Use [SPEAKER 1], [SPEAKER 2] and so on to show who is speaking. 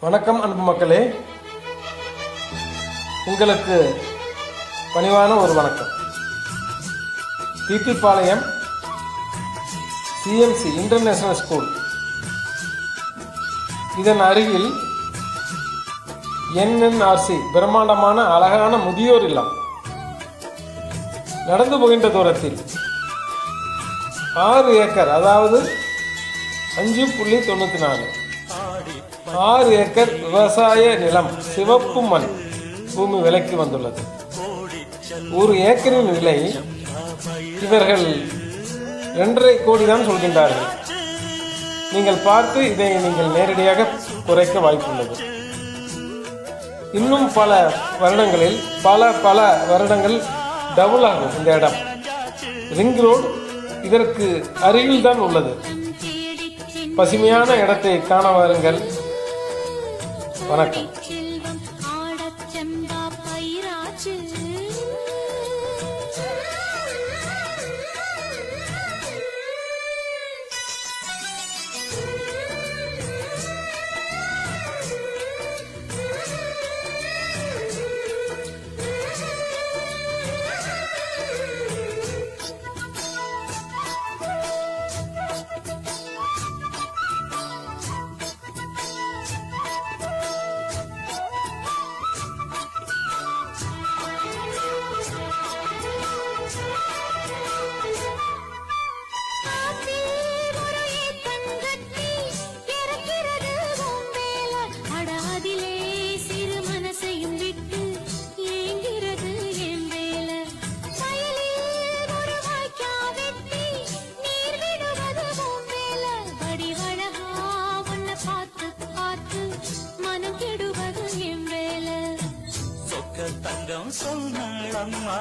[SPEAKER 1] வணக்கம் அன்பு மக்களே, உங்களுக்கு பணிவான ஒரு வணக்கம். பிபிபாளையம் சிஎம்சி இன்டர்நேஷனல் ஸ்கூல், இதன் அருகில் என்என்ஆர்சி பிரம்மாண்டமான அழகான முதியோர் இல்லம். நடந்து போகின்ற தூரத்தில் 6 ஏக்கர், அதாவது 5.94 6 ஏக்கர் விவசாய நிலம், சிவப்பு மண் பூமி விலைக்கு வந்துள்ளது. ஒரு ஏக்கரின் விலை இவர்கள் 2.5 கோடி தான் சொல்கின்றார்கள். நீங்கள் பார்த்து இதை நீங்கள் நேரடியாக குறைக்க வாய்ப்புள்ளது. இன்னும் பல வருடங்களில் பல வருடங்கள் டபுள் ஆகும். இந்த இடம் ரிங் ரோடு இதற்கு அருகில் தான் உள்ளது. பசுமையான இடத்தை காண வாருங்கள். வணக்கம்.
[SPEAKER 2] தங்கம் சொன்னாள் அம்மா.